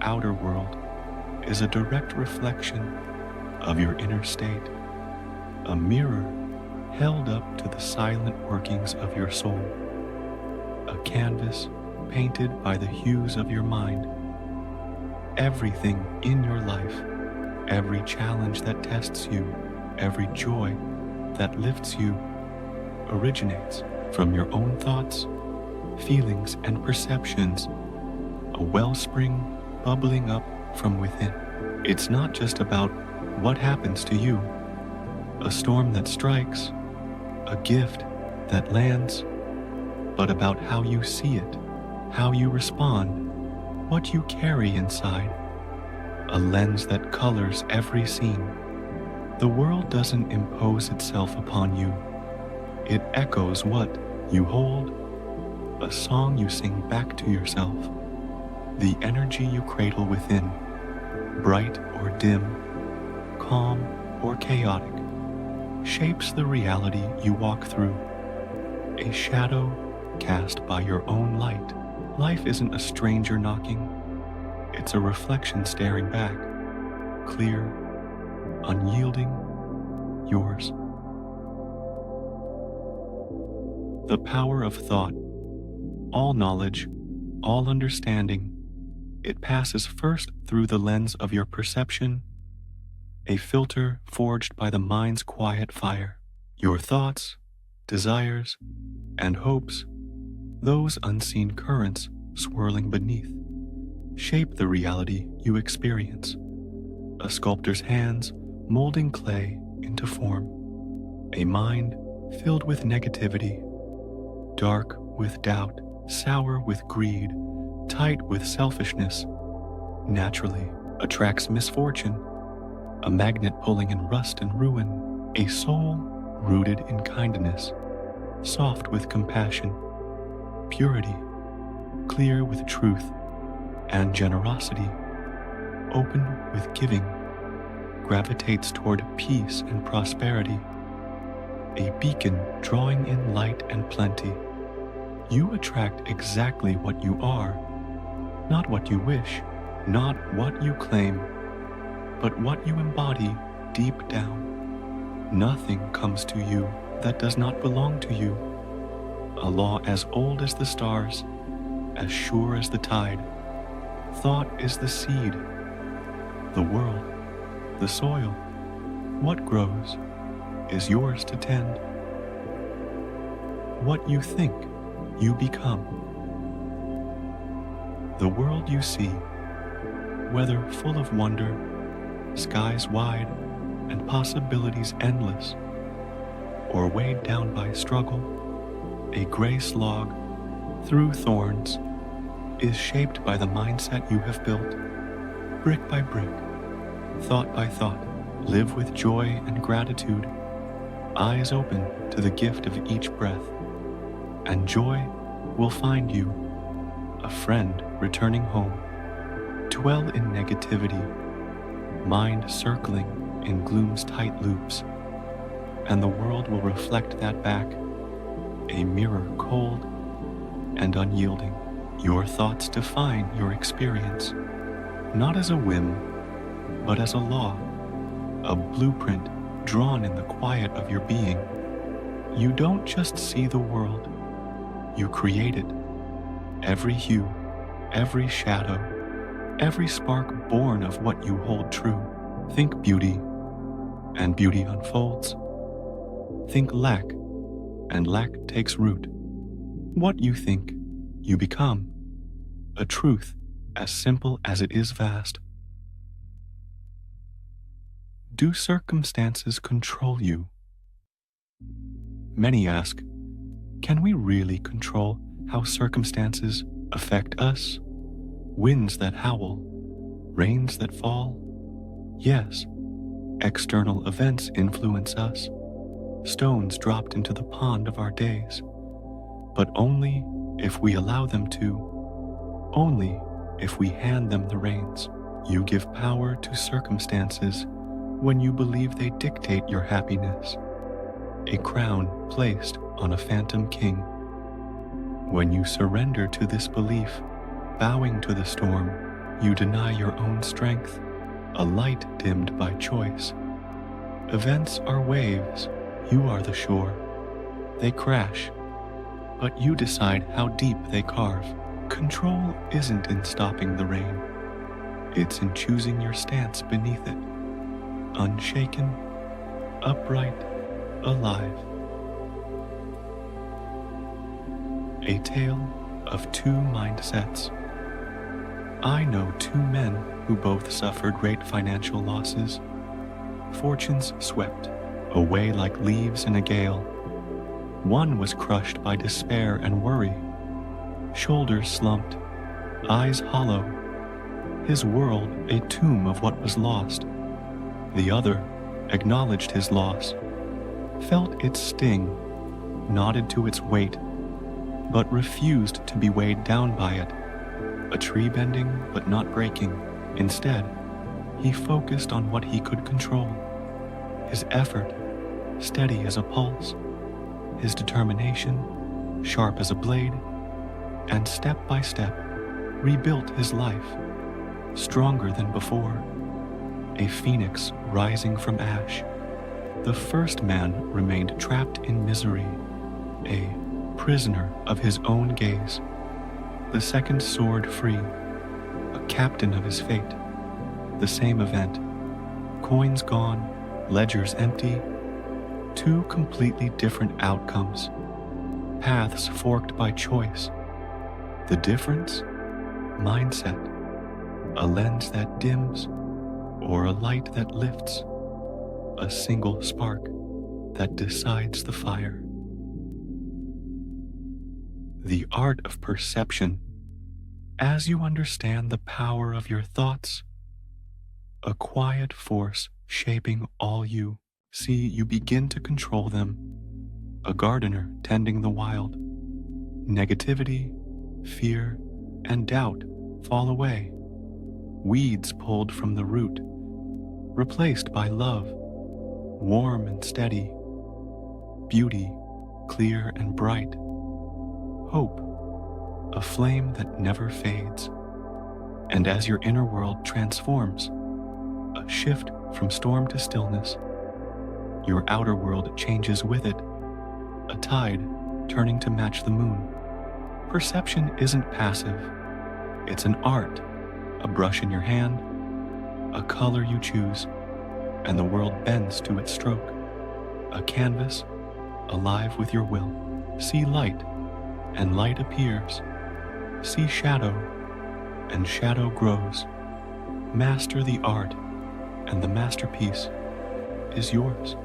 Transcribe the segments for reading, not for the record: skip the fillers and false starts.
outer world is a direct reflection of your inner state, a mirror held up to the silent workings of your soul, a canvas painted by the hues of your mind. Everything in your life, every challenge that tests you, every joy that lifts you, originates from your own thoughts, feelings, and perceptions, a wellspring bubbling up from within. It's not just about what happens to you, a storm that strikes, a gift that lands, but about how you see it, how you respond, what you carry inside, a lens that colors every scene. The world doesn't impose itself upon you. It echoes what you hold, a song you sing back to yourself, the energy you cradle within, bright or dim, calm or chaotic, shapes the reality you walk through. A shadow cast by your own light. Life isn't a stranger knocking. It's a reflection staring back, clear, unyielding, yours. The power of thought. All knowledge, all understanding, it passes first through the lens of your perception, a filter forged by the mind's quiet fire. Your thoughts, desires, and hopes, those unseen currents swirling beneath, shape the reality you experience. A sculptor's hands molding clay into form. A mind filled with negativity, dark with doubt, sour with greed, tight with selfishness, naturally attracts misfortune, a magnet pulling in rust and ruin, a soul rooted in kindness, soft with compassion, purity, clear with truth and generosity, open with giving, gravitates toward peace and prosperity, a beacon drawing in light and plenty. You attract exactly what you are, not what you wish, not what you claim, but what you embody deep down. Nothing comes to you that does not belong to you. A law as old as the stars, as sure as the tide. Thought is the seed, the world, the soil. What grows is yours to tend. What you think, you become. The world you see, whether full of wonder, skies wide, and possibilities endless, or weighed down by struggle, a gray slog through thorns, is shaped by the mindset you have built, brick by brick, thought by thought. Live with joy and gratitude, eyes open to the gift of each breath, and joy will find you, a friend returning home. Dwell in negativity, mind circling in gloom's tight loops, and the world will reflect that back, a mirror cold and unyielding. Your thoughts define your experience, not as a whim, but as a law, a blueprint drawn in the quiet of your being. You don't just see the world, you create it. Every hue, every shadow, every spark born of what you hold true. Think beauty, and beauty unfolds. Think lack, and lack takes root. What you think, you become. A truth as simple as it is vast. Do circumstances control you? Many ask, can we really control how circumstances affect us? Winds that howl, rains that fall? Yes, external events influence us, stones dropped into the pond of our days, but only if we allow them to, only if we hand them the reins. You give power to circumstances when you believe they dictate your happiness, a crown placed on a phantom king. When you surrender to this belief, bowing to the storm, You deny your own strength, a light dimmed by choice. Events are waves, you are the shore. They crash, but you decide how deep they carve. Control isn't in stopping the rain. It's in choosing your stance beneath it. Unshaken, upright, alive. A tale of two mindsets. I know two men who both suffered great financial losses. Fortunes swept away like leaves in a gale. One was crushed by despair and worry, shoulders slumped, eyes hollow, his world a tomb of what was lost. The other acknowledged his loss, felt its sting, nodded to its weight, but refused to be weighed down by it. A tree bending but not breaking. Instead, he focused on what he could control. His effort, steady as a pulse. His determination, sharp as a blade. And step by step, rebuilt his life, stronger than before. A phoenix rising from ash. The first man remained trapped in misery, a prisoner of his own gaze. The second soared free, a captain of his fate. The same event, coins gone, ledgers empty, two completely different outcomes, paths forked by choice. The difference? Mindset, a lens that dims, or a light that lifts, a single spark that decides the fire. The art of perception. As you understand the power of your thoughts, a quiet force shaping all you see, you begin to control them. A gardener tending the wild. Negativity, fear, and doubt fall away. Weeds pulled from the root, replaced by love, warm and steady. Beauty, clear and bright. Hope, a flame that never fades. And as your inner world transforms, a shift from storm to stillness, your outer world changes with it, a tide turning to match the moon. Perception isn't passive. It's an art, a brush in your hand, a color you choose, and the world bends to its stroke. A canvas, alive with your will. See light, and light appears. See shadow, and shadow grows. Master the art, and the masterpiece is yours.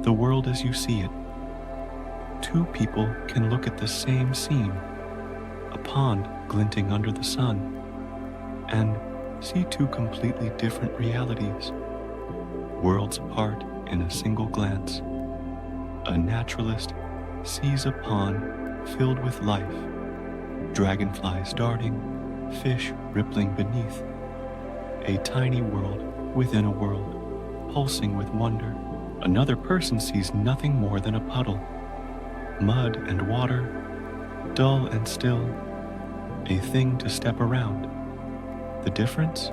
The world as you see it. Two people can look at the same scene, a pond glinting under the sun, and see two completely different realities, worlds apart in a single glance. A naturalist sees a pond filled with life, dragonflies darting, fish rippling beneath, a tiny world within a world, pulsing with wonder. Another person sees nothing more than a puddle, mud and water, dull and still, a thing to step around. The difference?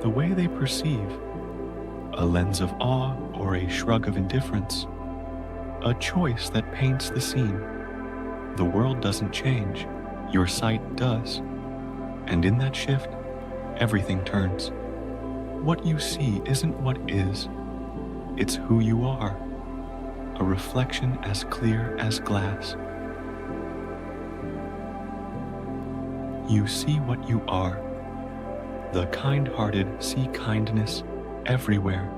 The way they perceive, a lens of awe or a shrug of indifference, a choice that paints the scene. The world doesn't change, your sight does. And in that shift, everything turns. What you see isn't what is, it's who you are, a reflection as clear as glass. You see what you are. The kind-hearted see kindness everywhere.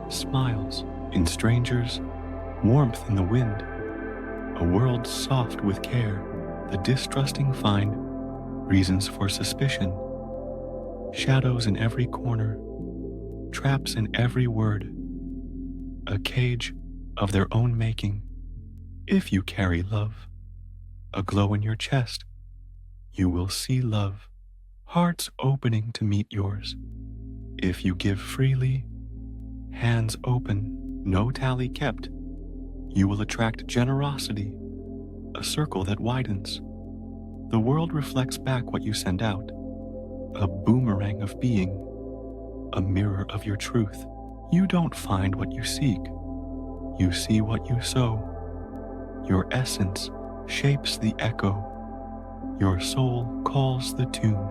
Smiles in strangers, warmth in the wind, a world soft with care. The distrusting find reasons for suspicion, shadows in every corner, traps in every word, a cage of their own making. If you carry love, a glow in your chest, you will see love, hearts opening to meet yours. If you give freely, hands open, no tally kept, you will attract generosity, a circle that widens. The world reflects back what you send out, a boomerang of being, a mirror of your truth. You don't find what you seek, you see what you sow. Your essence shapes the echo, your soul calls the tune.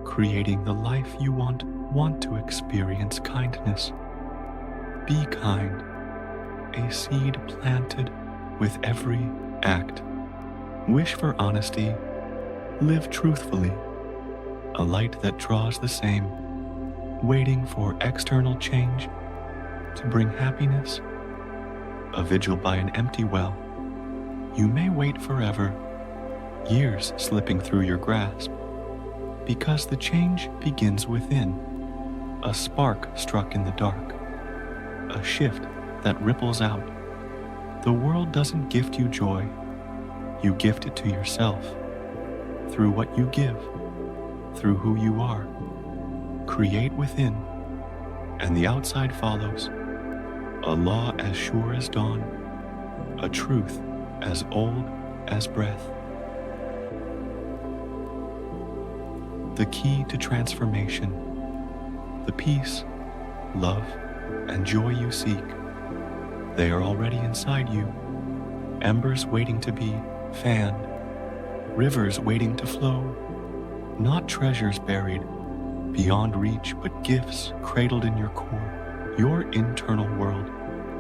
Creating the life you want to experience kindness. Be kind, a seed planted with every act. Wish for honesty, live truthfully, a light that draws the same, waiting for external change to bring happiness, a vigil by an empty well. You may wait forever, years slipping through your grasp, because the change begins within, a spark struck in the dark, a shift that ripples out. The world doesn't gift you joy, you gift it to yourself, through what you give, through who you are. Create within, and the outside follows, a law as sure as dawn, a truth as old as breath. The key to transformation, the peace, love, and joy you seek, they are already inside you, embers waiting to be fanned, rivers waiting to flow, not treasures buried beyond reach, but gifts cradled in your core. Your internal world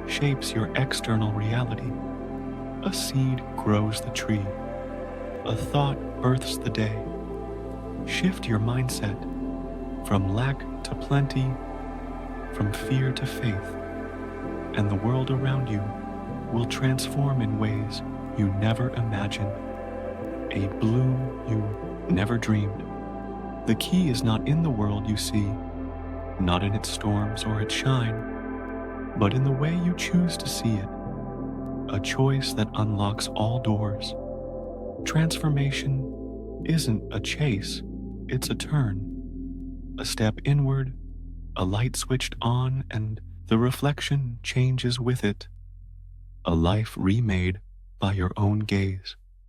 shapes your external reality. A seed grows the tree, a thought births the day. Shift your mindset from lack to plenty, from fear to faith, and the world around you will transform in ways you never imagined, a bloom you never dreamed. The key is not in the world you see, not in its storms or its shine, but in the way you choose to see it, a choice that unlocks all doors. Transformation isn't a chase, it's a turn, a step inward, a light switched on, and the reflection changes with it, a life remade by your own gaze.